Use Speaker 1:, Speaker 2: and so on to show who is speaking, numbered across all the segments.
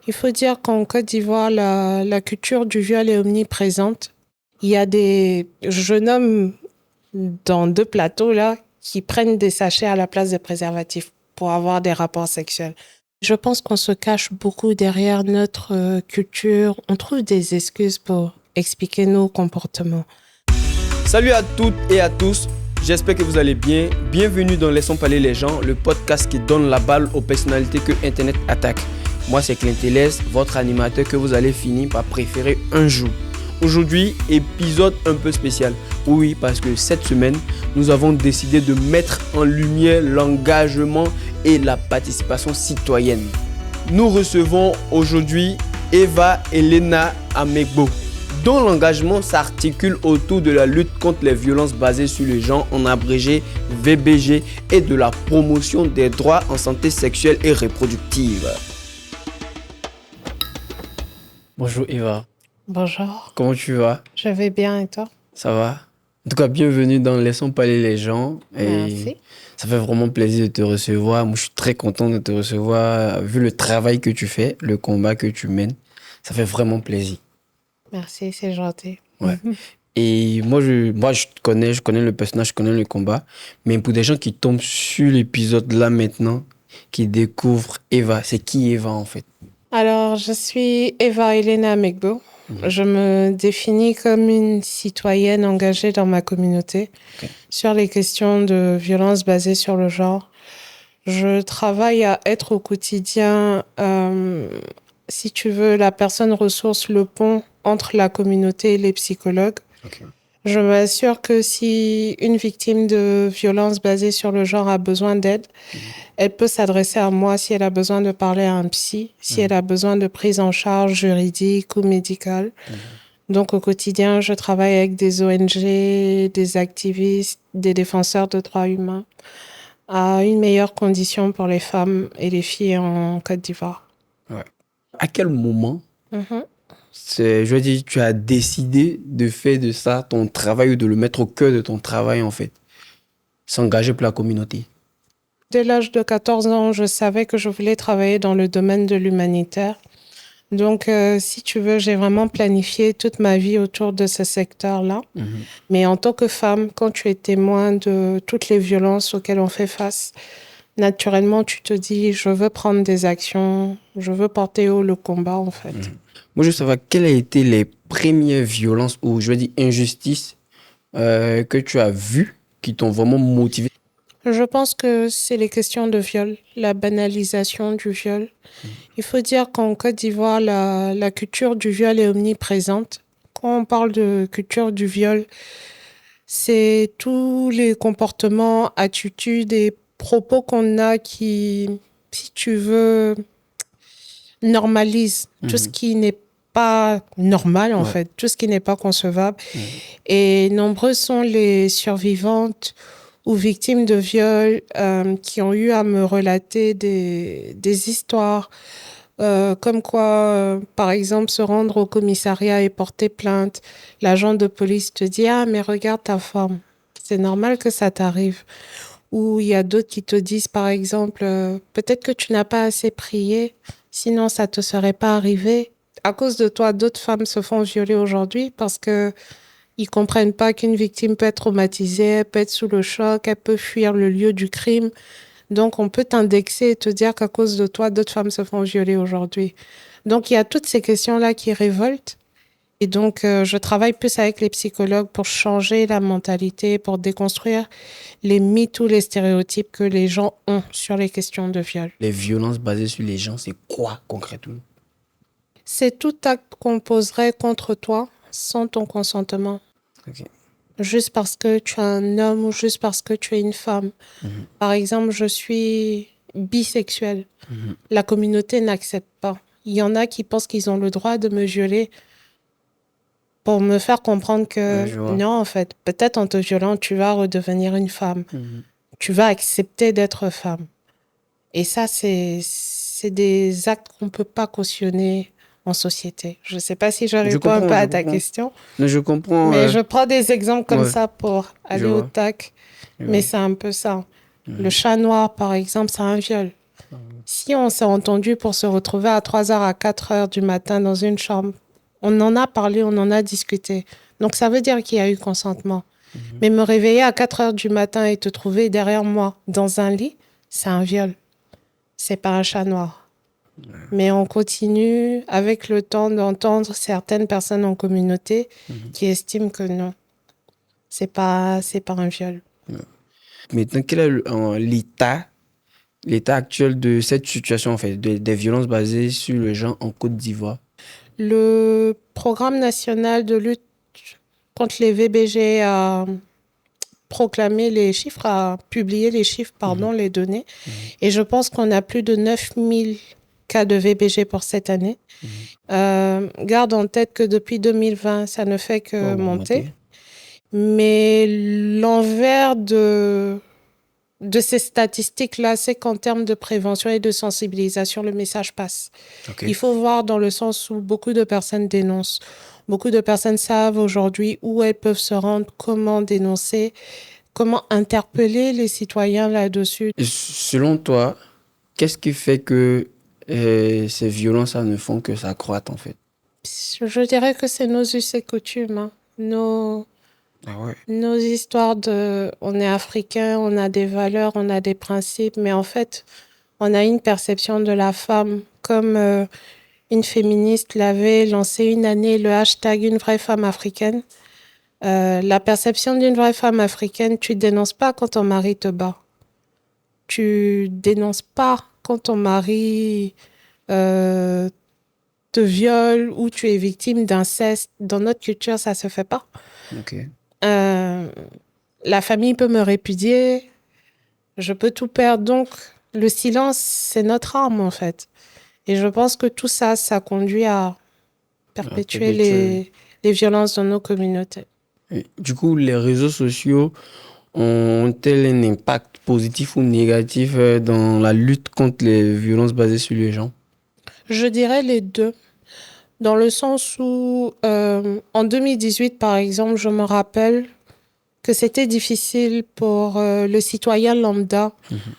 Speaker 1: Il faut dire qu'en Côte d'Ivoire, la culture du viol est omniprésente. Il y a des jeunes hommes dans 2 plateaux là qui prennent des sachets à la place des préservatifs pour avoir des rapports sexuels. Je pense qu'on se cache beaucoup derrière notre culture. On trouve des excuses pour expliquer nos comportements.
Speaker 2: Salut à toutes et à tous, j'espère que vous allez bien. Bienvenue dans Laissons parler les gens, le podcast qui donne la balle aux personnalités que Internet attaque. Moi c'est Clint Télès, votre animateur que vous allez finir par préférer un jour. Aujourd'hui, épisode un peu spécial. Oui, parce que cette semaine, nous avons décidé de mettre en lumière l'engagement et la participation citoyenne. Nous recevons aujourd'hui Eva Elena Amegbo, dont l'engagement s'articule autour de la lutte contre les violences basées sur le genre, en abrégé VBG, et de la promotion des droits en santé sexuelle et reproductive. Bonjour Eva.
Speaker 1: Bonjour.
Speaker 2: Comment tu vas?
Speaker 1: Je vais bien et toi?
Speaker 2: Ça va? En tout cas, bienvenue dans Laissons parler les gens. Et
Speaker 1: merci.
Speaker 2: Ça fait vraiment plaisir de te recevoir. Moi, je suis très content de te recevoir. Vu le travail que tu fais, le combat que tu mènes, ça fait vraiment plaisir.
Speaker 1: Merci, c'est gentil.
Speaker 2: Ouais. Et moi, je te connais, je connais le personnage, je connais le combat. Mais pour des gens qui tombent sur l'épisode là maintenant, qui découvrent Eva, c'est qui Eva en fait?
Speaker 1: Alors, je suis Eva Elena Amegbo. Je me définis comme une citoyenne engagée dans ma communauté sur les questions de violence basées sur le genre. Je travaille à être au quotidien, si tu veux, la personne ressource, le pont entre la communauté et les psychologues. Je m'assure que si une victime de violence basée sur le genre a besoin d'aide, elle peut s'adresser à moi si elle a besoin de parler à un psy, si elle a besoin de prise en charge juridique ou médicale. Donc au quotidien, je travaille avec des ONG, des activistes, des défenseurs de droits humains à une meilleure condition pour les femmes et les filles en Côte d'Ivoire.
Speaker 2: Ouais. À quel moment je veux dire, tu as décidé de faire de ça ton travail ou de le mettre au cœur de ton travail en fait? S'engager pour la communauté.
Speaker 1: Dès l'âge de 14 ans, je savais que je voulais travailler dans le domaine de l'humanitaire. Donc, si tu veux, j'ai vraiment planifié toute ma vie autour de ce secteur-là. Mais en tant que femme, quand tu es témoin de toutes les violences auxquelles on fait face, naturellement, tu te dis, je veux prendre des actions, je veux porter haut le combat, en fait.
Speaker 2: Moi, je veux savoir quelles ont été les premières violences ou, je veux dire, injustices que tu as vues qui t'ont vraiment motivé.
Speaker 1: Je pense que c'est les questions de viol, la banalisation du viol. Il faut dire qu'en Côte d'Ivoire, la culture du viol est omniprésente. Quand on parle de culture du viol, c'est tous les comportements, attitudes et propos qu'on a qui, si tu veux, normalisent tout ce qui n'est pas normal, en fait, tout ce qui n'est pas concevable. Et nombreuses sont les survivantes ou victimes de viol qui ont eu à me relater des histoires comme quoi, par exemple, se rendre au commissariat et porter plainte. L'agent de police te dit « Ah, mais regarde ta forme, c'est normal que ça t'arrive. » Ou il y a d'autres qui te disent, par exemple, peut-être que tu n'as pas assez prié, sinon ça te serait pas arrivé. À cause de toi, d'autres femmes se font violer aujourd'hui parce que ils comprennent pas qu'une victime peut être traumatisée, elle peut être sous le choc, elle peut fuir le lieu du crime. Donc, on peut t'indexer et te dire qu'à cause de toi, d'autres femmes se font violer aujourd'hui. Donc, il y a toutes ces questions-là qui révoltent. Et donc, je travaille plus avec les psychologues pour changer la mentalité, pour déconstruire les mythes ou les stéréotypes que les gens ont sur les questions de viol.
Speaker 2: Les violences basées sur les gens, c'est quoi concrètement?
Speaker 1: C'est tout acte qu'on poserait contre toi sans ton consentement. Juste parce que tu es un homme ou juste parce que tu es une femme. Par exemple, je suis bisexuelle. La communauté n'accepte pas. Il y en a qui pensent qu'ils ont le droit de me violer pour me faire comprendre que non, en fait, peut-être en te violant, tu vas redevenir une femme. Tu vas accepter d'être femme. Et ça, c'est des actes qu'on ne peut pas cautionner en société. Je ne sais pas si je réponds un peu à ta question.
Speaker 2: Non, je comprends.
Speaker 1: Mais je prends des exemples comme ça pour aller au tac.
Speaker 2: Je
Speaker 1: Mais
Speaker 2: vois.
Speaker 1: c'est un peu ça. Le chat noir, par exemple, c'est un viol. Si on s'est entendu pour se retrouver à 3h à 4h du matin dans une chambre, on en a parlé, on en a discuté. Donc, ça veut dire qu'il y a eu consentement. Mais me réveiller à 4h du matin et te trouver derrière moi dans un lit, c'est un viol. C'est pas un chat noir. Mais on continue avec le temps d'entendre certaines personnes en communauté qui estiment que non, c'est pas un viol.
Speaker 2: Maintenant, quel est l'état actuel de cette situation, en fait, des violences basées sur le genre en Côte d'Ivoire?
Speaker 1: Le programme national de lutte contre les VBG a proclamé les chiffres, a publié les chiffres, les données. Et je pense qu'on a plus de 9000 cas de VBG pour cette année. Garde en tête que depuis 2020, ça ne fait que monter. Mais l'envers de ces statistiques-là, c'est qu'en termes de prévention et de sensibilisation, le message passe. Okay. Il faut voir dans le sens où beaucoup de personnes dénoncent. Beaucoup de personnes savent aujourd'hui où elles peuvent se rendre, comment dénoncer, comment interpeller les citoyens là-dessus.
Speaker 2: Et selon toi, qu'est-ce qui fait que ces violences ne font que s'accroître, en fait?
Speaker 1: Je dirais que c'est nos us et coutumes, hein. Nos histoires on est africain, on a des valeurs, on a des principes, mais en fait, on a une perception de la femme comme une féministe l'avait lancé une année, le hashtag Une vraie femme africaine. La perception d'une vraie femme africaine, tu dénonces pas quand ton mari te bat. Tu dénonces pas quand ton mari te viole ou tu es victime d'inceste. Dans notre culture, ça se fait pas.
Speaker 2: Okay.
Speaker 1: La famille peut me répudier, je peux tout perdre. Donc, le silence, c'est notre arme, en fait. Et je pense que tout ça, ça conduit à perpétuer les violences dans nos communautés.
Speaker 2: Et du coup, les réseaux sociaux ont-ils un impact positif ou négatif dans la lutte contre les violences basées sur les genres?
Speaker 1: Je dirais les deux. Dans le sens où, en 2018, par exemple, je me rappelle que c'était difficile pour le citoyen lambda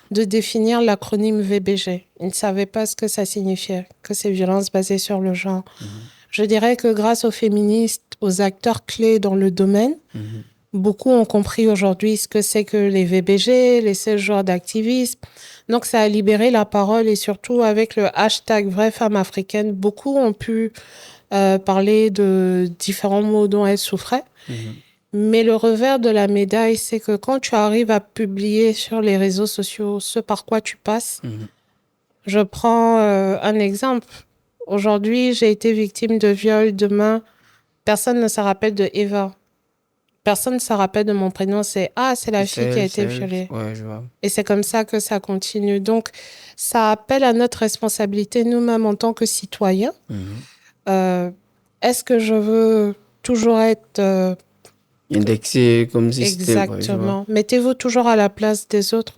Speaker 1: de définir l'acronyme VBG. Il ne savait pas ce que ça signifiait, que c'est violences basées sur le genre. Je dirais que grâce aux féministes, aux acteurs clés dans le domaine, beaucoup ont compris aujourd'hui ce que c'est que les VBG, les 16 jours d'activisme. Donc, ça a libéré la parole et surtout avec le hashtag Vraie Femme Africaine, beaucoup ont pu parler de différents maux dont elles souffraient. Mais le revers de la médaille, c'est que quand tu arrives à publier sur les réseaux sociaux ce par quoi tu passes, je prends un exemple. Aujourd'hui, j'ai été victime de viol. Demain, personne ne se rappelle de Eva. Personne ne se rappelle de mon prénom. C'est la fille qui a été violée.
Speaker 2: Ouais, je vois.
Speaker 1: Et c'est comme ça que ça continue. Donc, ça appelle à notre responsabilité, nous-mêmes, en tant que citoyens. Est-ce que je veux toujours être...
Speaker 2: indexé comme si
Speaker 1: Exactement. Mettez-vous toujours à la place des autres.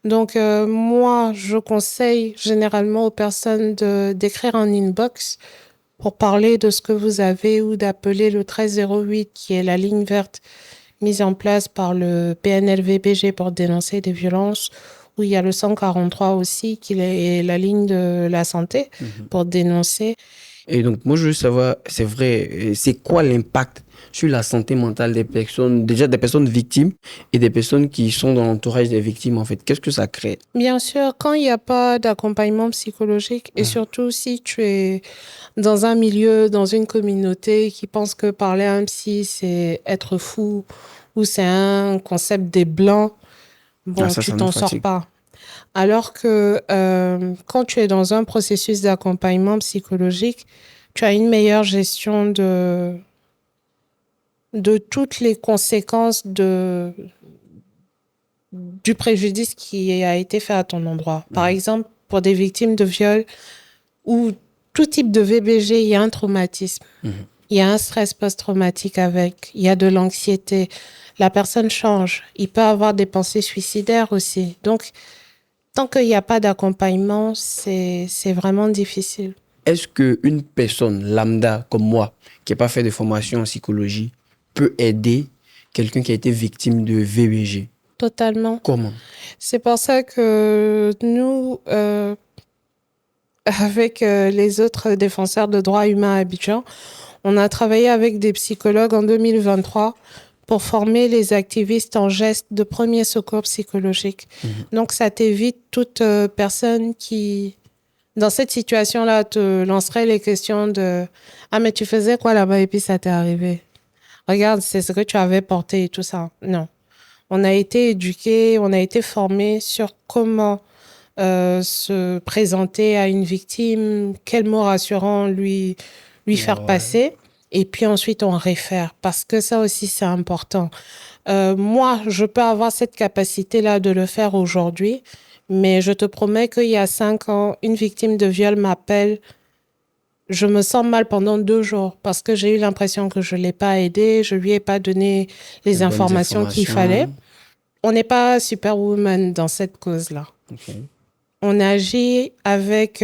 Speaker 1: Donc, moi, je conseille généralement aux personnes d'écrire un inbox pour parler de ce que vous avez ou d'appeler le 1308, qui est la ligne verte mise en place par le PNLVBG pour dénoncer des violences, où il y a le 143 aussi, qui est la ligne de la santé pour dénoncer.
Speaker 2: Et donc, moi, je veux savoir, c'est vrai, c'est quoi l'impact sur la santé mentale des personnes, déjà des personnes victimes et des personnes qui sont dans l'entourage des victimes, en fait? Qu'est-ce que ça crée?
Speaker 1: Bien sûr, quand il n'y a pas d'accompagnement psychologique et surtout si tu es dans un milieu, dans une communauté qui pense que parler à un psy, c'est être fou ou c'est un concept des blancs, tu t'en sors pas. Alors que quand tu es dans un processus d'accompagnement psychologique, tu as une meilleure gestion de toutes les conséquences du préjudice qui a été fait à ton endroit. Par exemple, pour des victimes de viol ou tout type de VBG, il y a un traumatisme. Il y a un stress post-traumatique avec. Il y a de l'anxiété. La personne change. Il peut avoir des pensées suicidaires aussi. Donc, tant qu'il n'y a pas d'accompagnement, c'est vraiment difficile.
Speaker 2: Est-ce qu'une personne lambda comme moi, qui n'a pas fait de formation en psychologie, peut aider quelqu'un qui a été victime de VBG?
Speaker 1: Totalement.
Speaker 2: Comment?
Speaker 1: C'est pour ça que nous, avec les autres défenseurs de droits humains à Abidjan, on a travaillé avec des psychologues en 2023 pour former les activistes en gestes de premier secours psychologique. Donc, ça t'évite toute personne qui, dans cette situation-là, te lancerait les questions de « Ah, mais tu faisais quoi là-bas et puis ça t'est arrivé? Regarde, c'est ce que tu avais porté et tout ça. » Non. On a été éduqués, on a été formés sur comment se présenter à une victime, quel mot rassurant lui faire passer. Et puis ensuite, on réfère parce que ça aussi, c'est important. Moi, je peux avoir cette capacité-là de le faire aujourd'hui, mais je te promets qu'il y a 5 ans, une victime de viol m'appelle. Je me sens mal pendant 2 jours parce que j'ai eu l'impression que je ne l'ai pas aidé, je ne lui ai pas donné les informations qu'il fallait. On n'est pas superwoman dans cette cause-là.
Speaker 2: Okay.
Speaker 1: On agit avec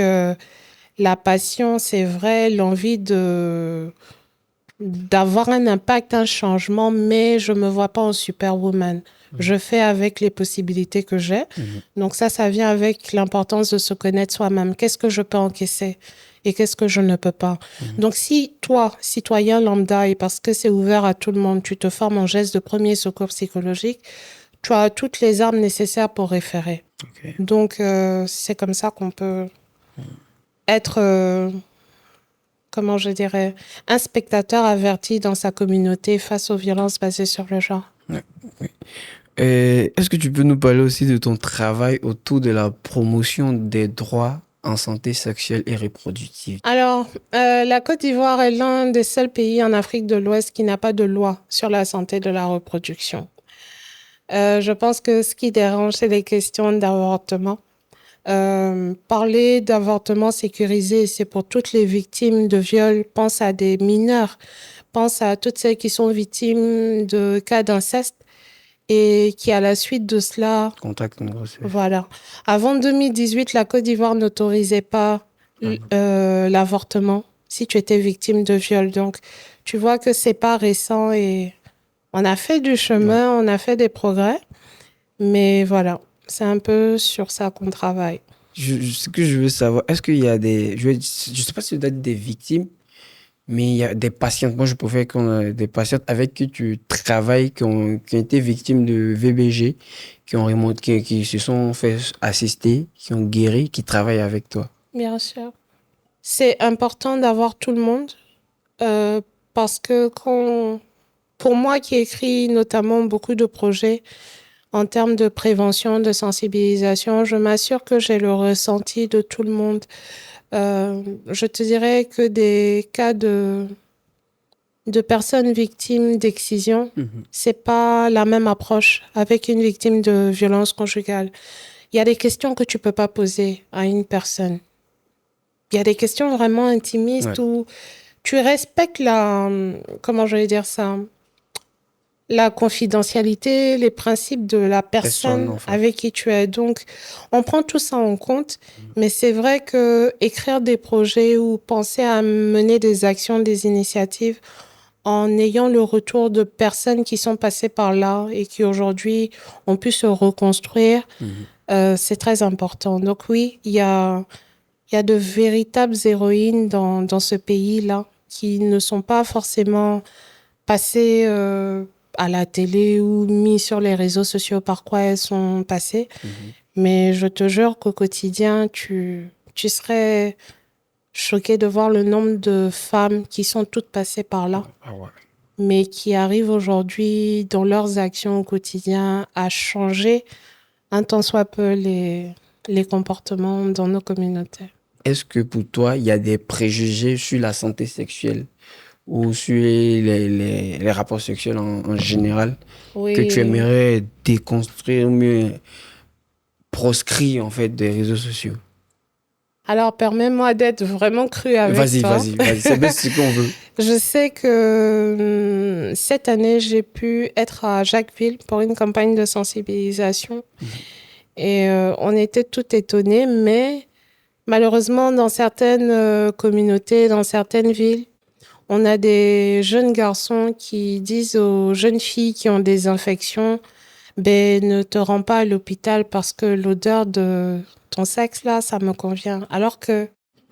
Speaker 1: la passion, c'est vrai, l'envie d'avoir un impact, un changement, mais je ne me vois pas en superwoman. Je fais avec les possibilités que j'ai. Donc ça vient avec l'importance de se connaître soi-même. Qu'est-ce que je peux encaisser et qu'est-ce que je ne peux pas? Donc si toi, citoyen lambda, et parce que c'est ouvert à tout le monde, tu te formes en geste de premier secours psychologique, tu as toutes les armes nécessaires pour référer. Okay. Donc, c'est comme ça qu'on peut être, comment je dirais, un spectateur averti dans sa communauté face aux violences basées sur le genre.
Speaker 2: Oui. Est-ce que tu peux nous parler aussi de ton travail autour de la promotion des droits en santé sexuelle et reproductive?
Speaker 1: Alors, la Côte d'Ivoire est l'un des seuls pays en Afrique de l'Ouest qui n'a pas de loi sur la santé de la reproduction. Je pense que ce qui dérange, c'est les questions d'avortement. Parler d'avortement sécurisé, c'est pour toutes les victimes de viol. Pense à des mineurs, pense à toutes celles qui sont victimes de cas d'inceste et qui, à la suite de cela...
Speaker 2: Contact une grossesse.
Speaker 1: Voilà. Avant 2018, la Côte d'Ivoire n'autorisait pas l'avortement si tu étais victime de viol. Donc, tu vois que c'est pas récent et... On a fait du chemin, on a fait des progrès, mais voilà, c'est un peu sur ça qu'on travaille.
Speaker 2: Ce que je veux savoir, est-ce qu'il y a des... Je ne sais pas si tu as dit des victimes, mais il y a des patientes. Moi, je préfère qu'on a des patientes avec qui tu travailles, qui ont été victimes de VBG, qui se sont fait assister, qui ont guéri, qui travaillent avec toi.
Speaker 1: Bien sûr. C'est important d'avoir tout le monde parce que pour moi qui écris notamment beaucoup de projets en termes de prévention, de sensibilisation, je m'assure que j'ai le ressenti de tout le monde. Je te dirais que des cas de personnes victimes d'excision, c'est pas la même approche avec une victime de violence conjugale. Il y a des questions que tu peux pas poser à une personne. Il y a des questions vraiment intimistes où tu respectes comment je vais dire ça, la confidentialité, les principes de la personne avec qui tu es. Donc, on prend tout ça en compte, mais c'est vrai que écrire des projets ou penser à mener des actions, des initiatives en ayant le retour de personnes qui sont passées par là et qui aujourd'hui ont pu se reconstruire, c'est très important. Donc oui, il y a de véritables héroïnes dans ce pays-là qui ne sont pas forcément passées à la télé ou mis sur les réseaux sociaux par quoi elles sont passées. Mais je te jure qu'au quotidien, tu serais choqué de voir le nombre de femmes qui sont toutes passées par là, mais qui arrivent aujourd'hui dans leurs actions au quotidien à changer un tant soit peu les comportements dans nos communautés.
Speaker 2: Est-ce que pour toi, il y a des préjugés sur la santé sexuelle ou sur les rapports sexuels en général que tu aimerais déconstruire ou mieux proscrire en fait des réseaux sociaux?
Speaker 1: Alors, permets-moi d'être vraiment crue avec toi.
Speaker 2: Vas-y, c'est bien ce qu'on veut.
Speaker 1: Je sais que cette année, j'ai pu être à Jacquesville pour une campagne de sensibilisation. Et on était tout étonnés, mais malheureusement, dans certaines communautés, dans certaines villes, on a des jeunes garçons qui disent aux jeunes filles qui ont des infections ben, ne te rends pas à l'hôpital parce que l'odeur de ton sexe, là, ça me convient. Alors que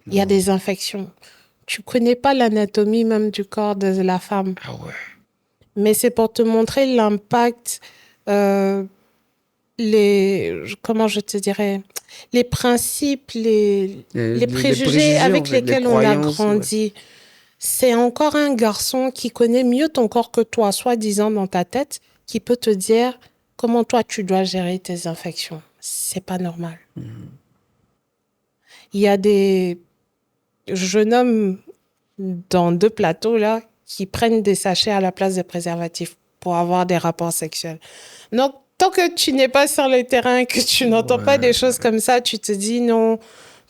Speaker 1: il y a des infections. Tu connais pas l'anatomie même du corps de la femme.
Speaker 2: Ah ouais.
Speaker 1: Mais c'est pour te montrer l'impact, comment je te dirais, les principes, les préjugés avec
Speaker 2: en fait, les
Speaker 1: lesquels on a
Speaker 2: croyances, ouais.
Speaker 1: grandi. C'est encore un garçon qui connaît mieux ton corps que toi, soi-disant dans ta tête, qui peut te dire comment toi tu dois gérer tes infections. C'est pas normal. Il y a des jeunes hommes dans 2 plateaux là qui prennent des sachets à la place des préservatifs pour avoir des rapports sexuels. Donc, tant que tu n'es pas sur le terrain, que tu n'entends pas des choses comme ça, tu te dis non,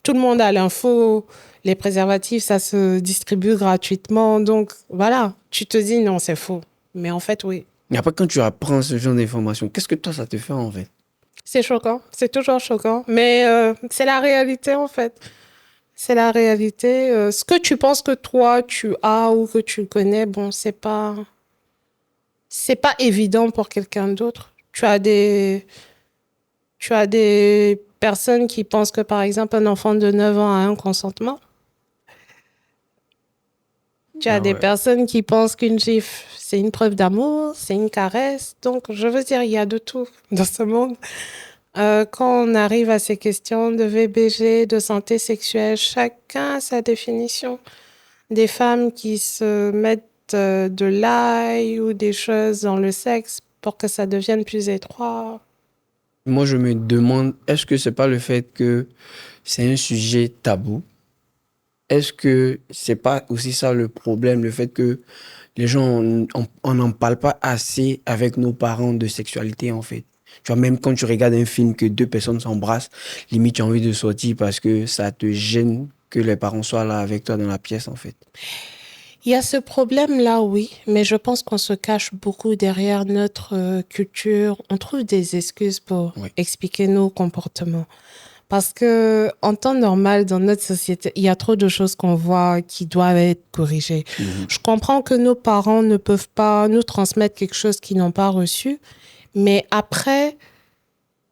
Speaker 1: tout le monde a l'info, les préservatifs, ça se distribue gratuitement. Donc, voilà, tu te dis non, c'est faux. Mais en fait, oui.
Speaker 2: Et après, quand tu apprends ce genre d'informations, qu'est-ce que toi, ça te fait en fait?
Speaker 1: C'est choquant, c'est toujours choquant. Mais c'est la réalité en fait. C'est la réalité. Ce que tu penses que toi, tu as ou que tu connais, bon, c'est pas évident pour quelqu'un d'autre. Tu as des personnes qui pensent que, par exemple, un enfant de 9 ans a un consentement. Tu as des personnes qui pensent qu'une gifle, c'est une preuve d'amour, c'est une caresse. Donc, je veux dire, il y a de tout dans ce monde. Quand on arrive à ces questions de VBG, de santé sexuelle, chacun a sa définition. Des femmes qui se mettent de l'ail ou des choses dans le sexe pour que ça devienne plus étroit.
Speaker 2: Moi, je me demande, est-ce que c'est pas le fait que c'est un sujet tabou? Est-ce que c'est pas aussi ça le problème, le fait que les gens, on n'en parle pas assez avec nos parents de sexualité, en fait? Tu vois, même quand tu regardes un film que 2 personnes s'embrassent, limite, tu as envie de sortir parce que ça te gêne que les parents soient là avec toi dans la pièce, en fait.
Speaker 1: Il y a ce problème-là, oui, mais je pense qu'on se cache beaucoup derrière notre culture. On trouve des excuses pour expliquer nos comportements. Parce que en temps normal, dans notre société, il y a trop de choses qu'on voit qui doivent être corrigées. Je comprends que nos parents ne peuvent pas nous transmettre quelque chose qu'ils n'ont pas reçu, mais après,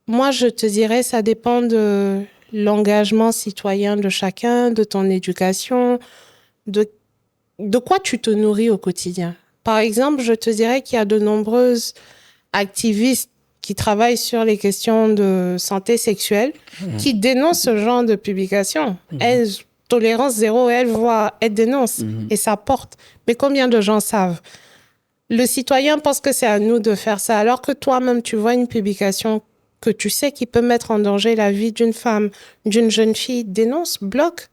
Speaker 1: moi, je te dirais, ça dépend de l'engagement citoyen de chacun, de ton éducation, de quoi tu te nourris au quotidien. Par exemple, je te dirais qu'il y a de nombreuses activistes qui travaillent sur les questions de santé sexuelle, qui dénoncent ce genre de publication. Elles, tolérance zéro, elles dénoncent et ça porte. Mais combien de gens savent? Le citoyen pense que c'est à nous de faire ça, alors que toi-même, tu vois une publication que tu sais qui peut mettre en danger la vie d'une femme, d'une jeune fille, dénonce, bloque,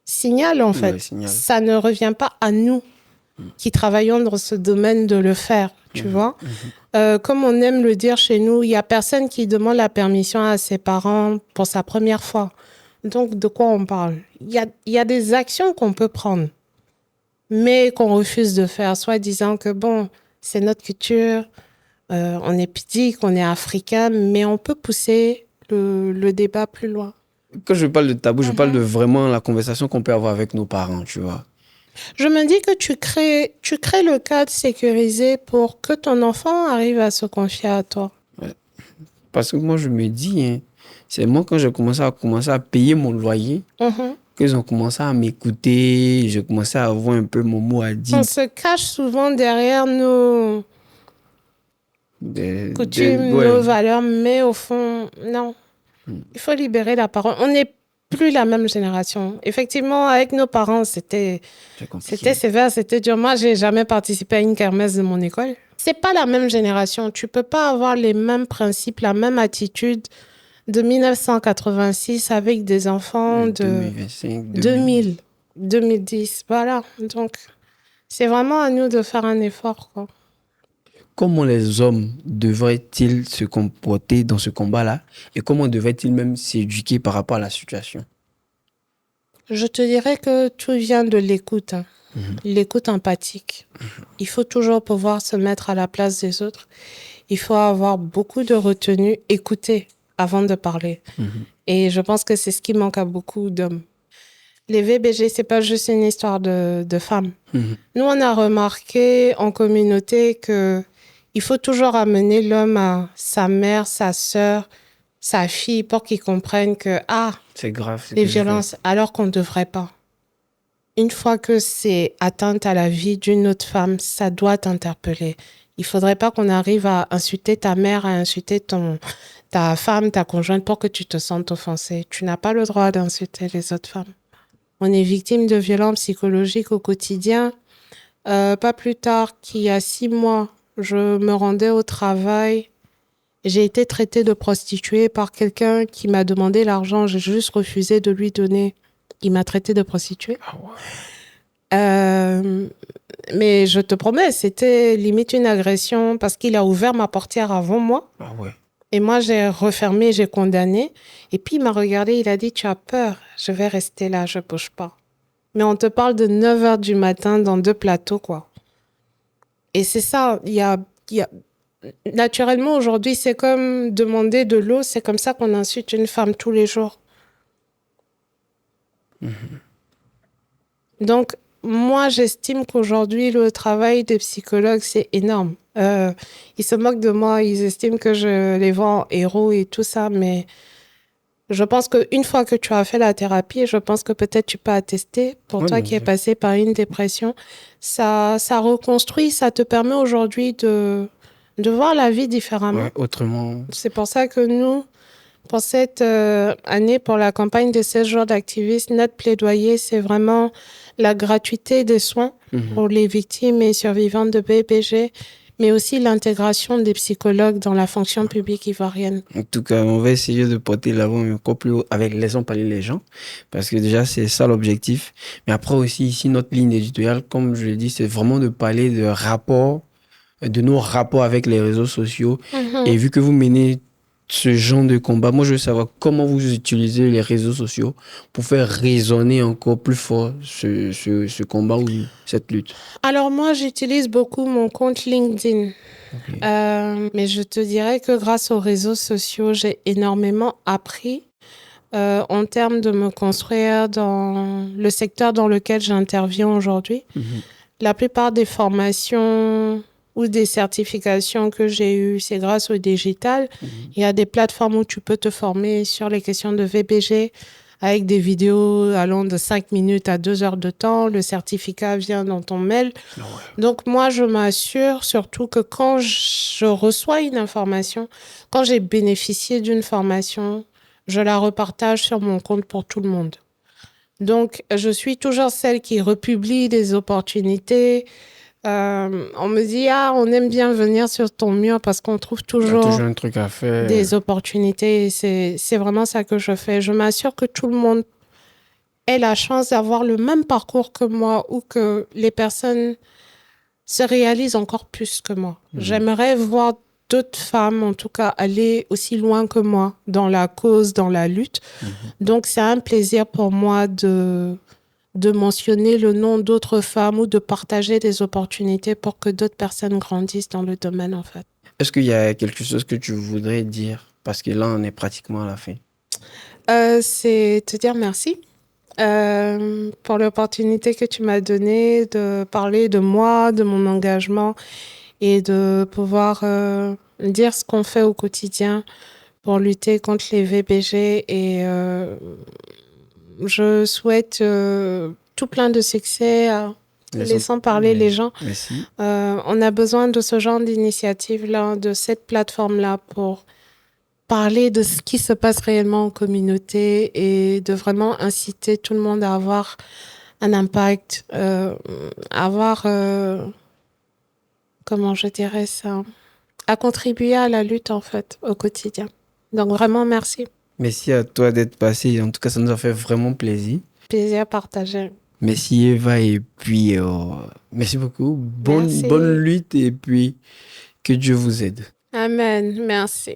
Speaker 1: signale en fait.
Speaker 2: Signale.
Speaker 1: Ça ne revient pas à nous qui travaillons dans ce domaine de le faire, tu vois. Comme on aime le dire chez nous, il n'y a personne qui demande la permission à ses parents pour sa première fois. Donc, de quoi on parle? Il y a des actions qu'on peut prendre, mais qu'on refuse de faire, soit disant que, bon, c'est notre culture, on est pudique, on est africain, mais on peut pousser le débat plus loin.
Speaker 2: Quand je parle de tabou, je parle de vraiment la conversation qu'on peut avoir avec nos parents, tu vois.
Speaker 1: Je me dis que tu crées le cadre sécurisé pour que ton enfant arrive à se confier à toi.
Speaker 2: Ouais. Parce que moi, je me dis, hein, c'est moi quand j'ai commencé à payer mon loyer, qu'ils ont commencé à m'écouter, j'ai commencé à avoir un peu mon mot à dire.
Speaker 1: On se cache souvent derrière nos coutumes, nos valeurs, mais au fond, non. Il faut libérer la parole. On n'est plus la même génération. Effectivement, avec nos parents, c'était sévère, c'était dur. Moi, j'ai jamais participé à une kermesse de mon école. C'est pas la même génération. Tu peux pas avoir les mêmes principes, la même attitude de 1986 avec des enfants de
Speaker 2: 2025,
Speaker 1: 2000, 2010. Voilà. Donc, c'est vraiment à nous de faire un effort, quoi.
Speaker 2: Comment les hommes devraient-ils se comporter dans ce combat-là et comment devraient-ils même s'éduquer par rapport à la situation?
Speaker 1: Je te dirais que tout vient de l'écoute, hein. L'écoute empathique. Il faut toujours pouvoir se mettre à la place des autres. Il faut avoir beaucoup de retenue, écouter avant de parler. Et je pense que c'est ce qui manque à beaucoup d'hommes. Les VBG, c'est pas juste une histoire de femmes. Nous, on a remarqué en communauté que il faut toujours amener l'homme à sa mère, sa sœur, sa fille pour qu'ils comprennent que,
Speaker 2: c'est grave.
Speaker 1: Les violences, alors qu'on ne devrait pas. Une fois que c'est atteinte à la vie d'une autre femme, ça doit t'interpeller. Il ne faudrait pas qu'on arrive à insulter ta mère, à insulter ta femme, ta conjointe pour que tu te sentes offensé. Tu n'as pas le droit d'insulter les autres femmes. On est victime de violences psychologiques au quotidien. Pas plus tard qu'il y a 6 mois, je me rendais au travail. J'ai été traitée de prostituée par quelqu'un qui m'a demandé l'argent. J'ai juste refusé de lui donner. Il m'a traitée de prostituée. Mais je te promets, c'était limite une agression parce qu'il a ouvert ma portière avant moi. Et moi, j'ai refermé, j'ai condamné. Et puis, il m'a regardé, il a dit, tu as peur, je vais rester là, je ne bouge pas. Mais on te parle de 9h du matin dans 2 plateaux, quoi. Et c'est ça, il y a... Naturellement, aujourd'hui, c'est comme demander de l'eau, c'est comme ça qu'on insulte une femme tous les jours. Donc, moi, j'estime qu'aujourd'hui, le travail des psychologues, c'est énorme. Ils se moquent de moi, ils estiment que je les vends héros et tout ça, mais je pense qu'une fois que tu as fait la thérapie, je pense que peut-être tu peux attester, pour toi qui es passé par une dépression, ça reconstruit, ça te permet aujourd'hui de voir la vie différemment.
Speaker 2: Ouais, autrement.
Speaker 1: C'est pour ça que nous, pour cette année, pour la campagne de 16 jours d'activisme, notre plaidoyer, c'est vraiment la gratuité des soins pour les victimes et survivantes de BPG, mais aussi l'intégration des psychologues dans la fonction publique ivoirienne.
Speaker 2: En tout cas, on va essayer de porter l'avant encore plus haut avec Laissons parler les gens, parce que déjà, c'est ça l'objectif. Mais après aussi, ici, notre ligne éditoriale, comme je l'ai dit, c'est vraiment de parler de nos rapports avec les réseaux sociaux. Et vu que vous menez ce genre de combat, moi, je veux savoir comment vous utilisez les réseaux sociaux pour faire résonner encore plus fort ce combat ou cette lutte.
Speaker 1: Alors moi, j'utilise beaucoup mon compte LinkedIn. Mais je te dirais que grâce aux réseaux sociaux, j'ai énormément appris en termes de me construire dans le secteur dans lequel j'interviens aujourd'hui. La plupart des formations ou des certifications que j'ai eues, c'est grâce au digital. Il y a des plateformes où tu peux te former sur les questions de VBG avec des vidéos allant de 5 minutes à 2 heures de temps. Le certificat vient dans ton mail. Donc, moi, je m'assure surtout que quand je reçois une information, quand j'ai bénéficié d'une formation, je la repartage sur mon compte pour tout le monde. Donc, je suis toujours celle qui republie des opportunités. On me dit, on aime bien venir sur ton mur parce qu'on trouve toujours
Speaker 2: un truc à faire.
Speaker 1: Des opportunités. C'est vraiment ça que je fais. Je m'assure que tout le monde ait la chance d'avoir le même parcours que moi ou que les personnes se réalisent encore plus que moi. J'aimerais voir d'autres femmes, en tout cas, aller aussi loin que moi dans la cause, dans la lutte. Donc, c'est un plaisir pour moi de mentionner le nom d'autres femmes ou de partager des opportunités pour que d'autres personnes grandissent dans le domaine, en fait.
Speaker 2: Est-ce qu'il y a quelque chose que tu voudrais dire? Parce que là, on est pratiquement à la fin.
Speaker 1: C'est te dire merci pour l'opportunité que tu m'as donnée de parler de moi, de mon engagement et de pouvoir dire ce qu'on fait au quotidien pour lutter contre les VBG et je souhaite tout plein de succès à Laissons parler les gens.
Speaker 2: Merci.
Speaker 1: On a besoin de ce genre d'initiative-là, de cette plateforme-là pour parler de ce qui se passe réellement en communauté et de vraiment inciter tout le monde à avoir un impact, comment je dirais ça, à contribuer à la lutte en fait au quotidien. Donc vraiment merci.
Speaker 2: Merci à toi d'être passé. En tout cas, ça nous a fait vraiment plaisir.
Speaker 1: Plaisir partagé.
Speaker 2: Merci Eva et puis merci beaucoup. Bonne lutte et puis que Dieu vous aide.
Speaker 1: Amen. Merci.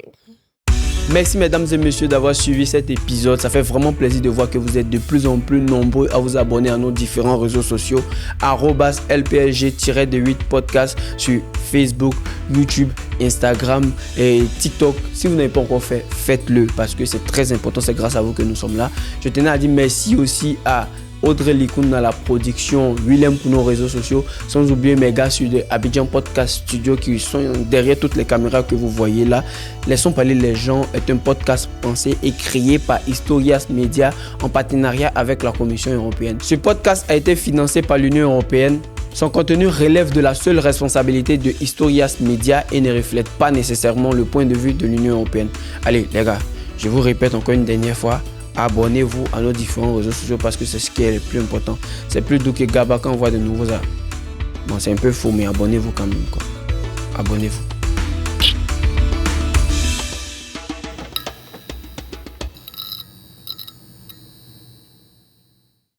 Speaker 2: Merci mesdames et messieurs d'avoir suivi cet épisode. Ça fait vraiment plaisir de voir que vous êtes de plus en plus nombreux à vous abonner à nos différents réseaux sociaux. @LPLG-8 podcast sur Facebook, YouTube, Instagram et TikTok. Si vous n'avez pas encore fait, faites-le parce que c'est très important. C'est grâce à vous que nous sommes là. Je tenais à dire merci aussi à Audrey Likoun à la production, Willem pour nos réseaux sociaux, sans oublier mes gars sur de Abidjan Podcast Studio qui sont derrière toutes les caméras que vous voyez là. Laissons parler les gens est un podcast pensé et créé par Historias Media en partenariat avec la Commission européenne. Ce podcast a été financé par l'Union européenne. Son contenu relève de la seule responsabilité de Historias Media et ne reflète pas nécessairement le point de vue de l'Union européenne. Allez les gars, je vous répète encore une dernière fois, abonnez-vous à nos différents réseaux sociaux parce que c'est ce qui est le plus important. C'est plus doux que Gaba quand on voit de nouveaux arts. Bon, c'est un peu faux, mais abonnez-vous quand même, quoi. Abonnez-vous.